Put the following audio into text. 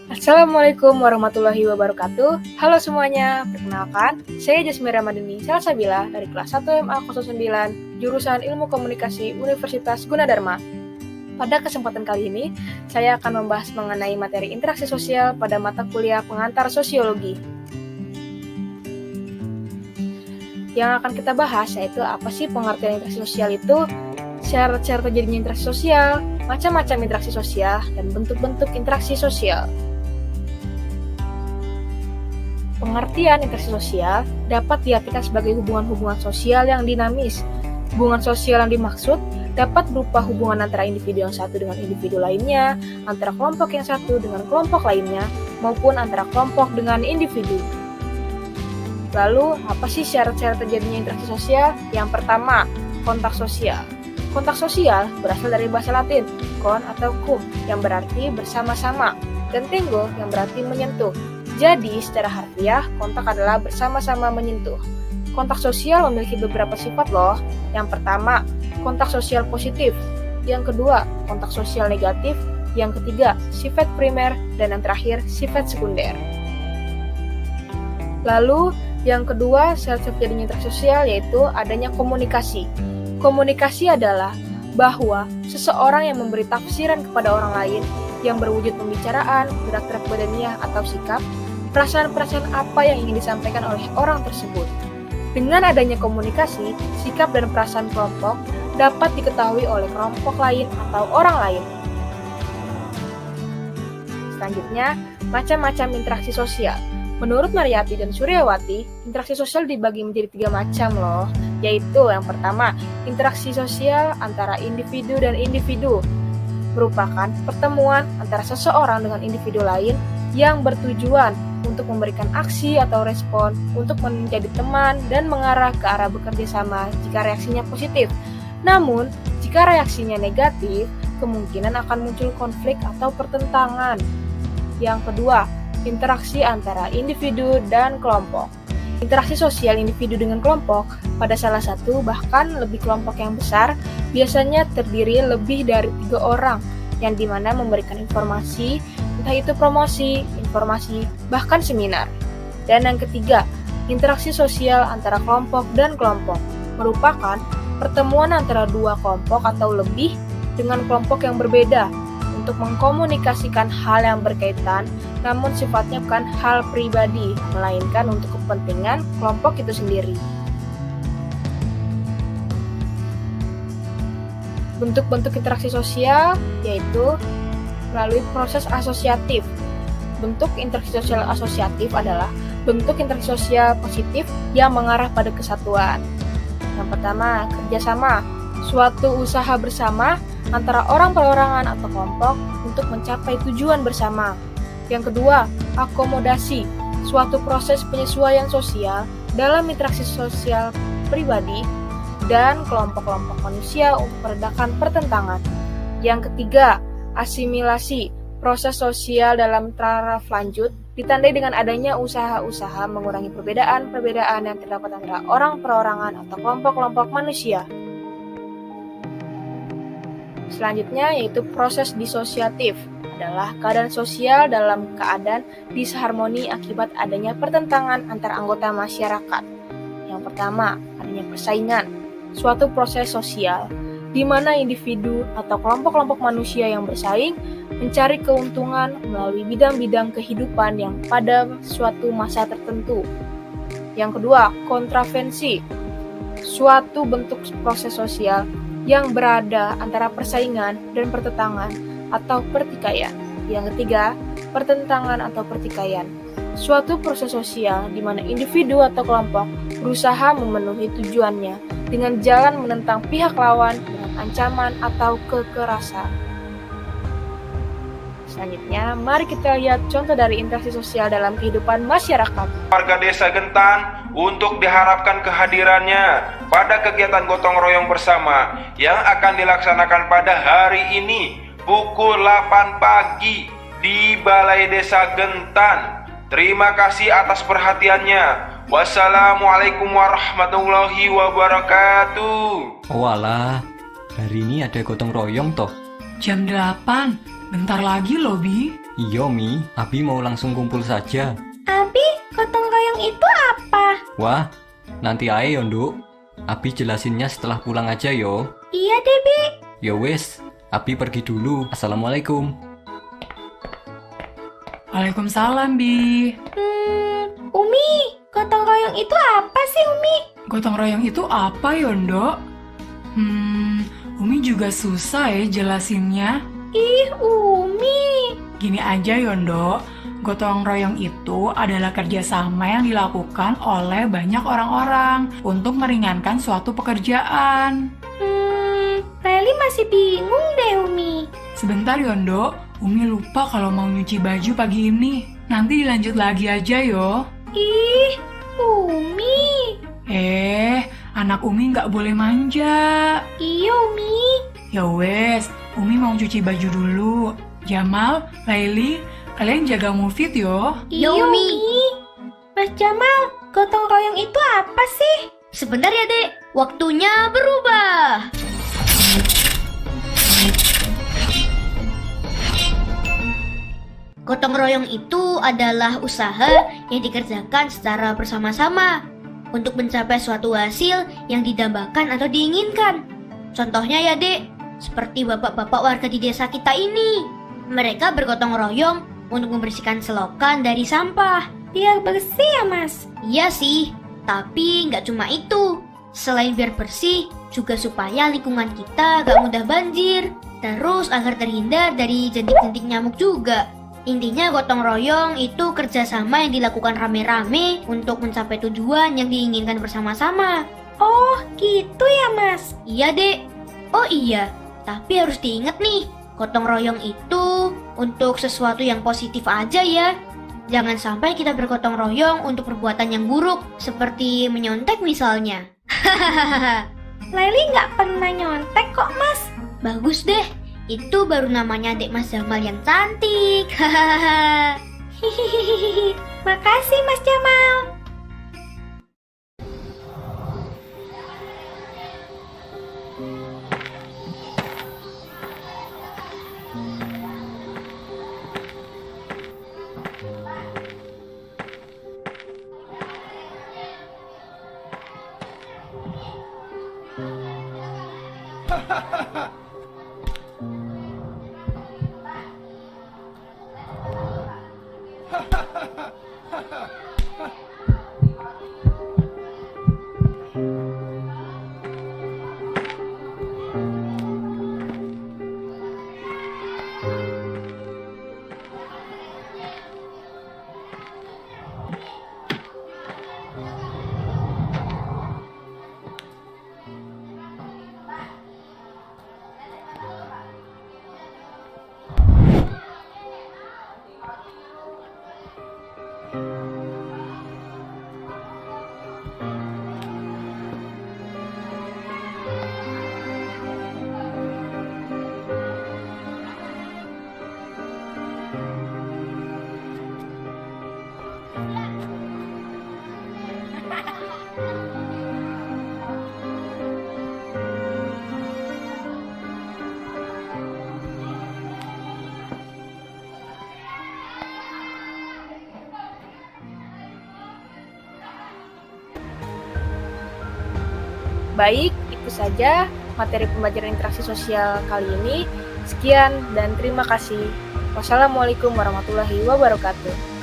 Assalamualaikum warahmatullahi wabarakatuh. Halo semuanya, perkenalkan, saya Jasmine Ramadhani Salsabila dari kelas 1 MA 09, jurusan Ilmu Komunikasi Universitas Gunadarma. Pada kesempatan kali ini, saya akan membahas mengenai materi interaksi sosial pada mata kuliah pengantar sosiologi. Yang akan kita bahas yaitu apa sih pengertian interaksi sosial itu, syarat-syarat terjadinya interaksi sosial, macam-macam interaksi sosial, dan bentuk-bentuk interaksi sosial. Pengertian interaksi sosial dapat diartikan sebagai hubungan-hubungan sosial yang dinamis. Hubungan sosial yang dimaksud dapat berupa hubungan antara individu yang satu dengan individu lainnya, antara kelompok yang satu dengan kelompok lainnya, maupun antara kelompok dengan individu. Lalu, apa sih syarat-syarat terjadinya interaksi sosial? Yang pertama, kontak sosial. Kontak sosial berasal dari bahasa Latin, con atau cum, yang berarti bersama-sama, dan tengo yang berarti menyentuh. Jadi, secara harfiah, kontak adalah bersama-sama menyentuh. Kontak sosial memiliki beberapa sifat loh. Yang pertama, kontak sosial positif. Yang kedua, kontak sosial negatif. Yang ketiga, sifat primer. Dan yang terakhir, sifat sekunder. Lalu, yang kedua, syarat terjadinya interaksi sosial yaitu adanya komunikasi. Komunikasi adalah bahwa seseorang yang memberi tafsiran kepada orang lain yang berwujud pembicaraan, gerak-gerak badannya atau sikap, perasaan-perasaan apa yang ingin disampaikan oleh orang tersebut. Dengan adanya komunikasi, sikap dan perasaan kelompok dapat diketahui oleh kelompok lain atau orang lain. Selanjutnya, macam-macam interaksi sosial. Menurut Mariyati dan Suryawati, interaksi sosial dibagi menjadi 3 macam loh, yaitu yang pertama, interaksi sosial antara individu dan individu, merupakan pertemuan antara seseorang dengan individu lain yang bertujuan untuk memberikan aksi atau respon untuk menjadi teman dan mengarah ke arah bekerja sama jika reaksinya positif. Namun, jika reaksinya negatif, kemungkinan akan muncul konflik atau pertentangan. Yang kedua, interaksi antara individu dan kelompok. Interaksi sosial individu dengan kelompok pada salah satu bahkan lebih kelompok yang besar biasanya terdiri lebih dari 3 orang yang dimana memberikan informasi, entah itu promosi, informasi, bahkan seminar. Dan yang ketiga, interaksi sosial antara kelompok dan kelompok merupakan pertemuan antara 2 kelompok atau lebih dengan kelompok yang berbeda untuk mengkomunikasikan hal yang berkaitan, namun sifatnya bukan hal pribadi, melainkan untuk kepentingan kelompok itu sendiri. Bentuk-bentuk interaksi sosial yaitu melalui proses asosiatif. Bentuk interaksi sosial asosiatif adalah bentuk interaksi sosial positif yang mengarah pada kesatuan. Yang pertama, kerjasama, suatu usaha bersama antara orang perorangan atau kelompok untuk mencapai tujuan bersama. Yang kedua, akomodasi, suatu proses penyesuaian sosial dalam interaksi sosial pribadi dan kelompok-kelompok manusia untuk meredakan pertentangan. Yang ketiga, asimilasi, proses sosial dalam taraf lanjut ditandai dengan adanya usaha-usaha mengurangi perbedaan-perbedaan yang terdapat antara orang perorangan atau kelompok-kelompok manusia. Selanjutnya yaitu proses disosiatif, adalah keadaan sosial dalam keadaan disharmoni akibat adanya pertentangan antar anggota masyarakat. Yang pertama, adanya persaingan, suatu proses sosial di mana individu atau kelompok-kelompok manusia yang bersaing mencari keuntungan melalui bidang-bidang kehidupan yang pada suatu masa tertentu. Yang kedua, kontravensi, suatu bentuk proses sosial yang berada antara persaingan dan pertentangan atau pertikaian. Yang ketiga, pertentangan atau pertikaian, suatu proses sosial di mana individu atau kelompok berusaha memenuhi tujuannya dengan jalan menentang pihak lawan dengan ancaman atau kekerasan. Selanjutnya, mari kita lihat contoh dari interaksi sosial dalam kehidupan masyarakat. Warga desa Gentan untuk diharapkan kehadirannya pada kegiatan gotong royong bersama yang akan dilaksanakan pada hari ini pukul 8 pagi di Balai Desa Gentan. Terima kasih atas perhatiannya. Wassalamualaikum warahmatullahi wabarakatuh. Walah, hari ini ada gotong royong toh. Jam 8, bentar lagi loh, Bi. Iya, Mi. Abi mau langsung kumpul saja. Abi, gotong royong itu apa? Wah, nanti ae yo, Nduk. Abi jelasinnya setelah pulang aja yo. Iya deh, Bi. Yo wes, Abi pergi dulu. Assalamualaikum. Waalaikumsalam, Bi. Umi, gotong royong itu apa sih, Umi? Gotong royong itu apa, Yondo? Umi juga susah ya jelasinnya. Ih, Umi. Gini aja, Yondo. Gotong royong itu adalah kerjasama yang dilakukan oleh banyak orang-orang untuk meringankan suatu pekerjaan. Leli masih bingung deh, Umi. Sebentar, Yondo. Umi lupa kalau mau nyuci baju pagi ini. Nanti dilanjut lagi aja, yo. Ih, Umi. Anak Umi nggak boleh manja. Iya, Umi. Ya wes, Umi mau cuci baju dulu. Jamal, Laili, kalian jaga Mufid yo. Iya, Umi. Mas Jamal, gotong royong itu apa sih? Sebentar ya, Dek. Waktunya berubah. Gotong royong itu adalah usaha yang dikerjakan secara bersama-sama untuk mencapai suatu hasil yang didambakan atau diinginkan. Contohnya ya, Dek, seperti bapak-bapak warga di desa kita ini. Mereka bergotong royong untuk membersihkan selokan dari sampah. Biar bersih ya, Mas. Iya sih, tapi nggak cuma itu. Selain biar bersih, juga supaya lingkungan kita gak mudah banjir. Terus agar terhindar dari jentik-jentik nyamuk juga. Intinya gotong royong itu kerjasama yang dilakukan rame-rame untuk mencapai tujuan yang diinginkan bersama-sama. Oh, gitu ya, Mas. Iya, Dek. Oh iya, tapi harus diingat nih, gotong royong itu untuk sesuatu yang positif aja ya. Jangan sampai kita bergotong royong untuk perbuatan yang buruk, seperti menyontek misalnya. Leli nggak pernah nyontek kok, Mas. Bagus deh, itu baru namanya adik Mas Jamal yang cantik. Hahaha. Hihihi. Makasih, Mas Jamal. Baik, itu saja materi pembelajaran interaksi sosial kali ini. Sekian dan terima kasih. Wassalamualaikum warahmatullahi wabarakatuh.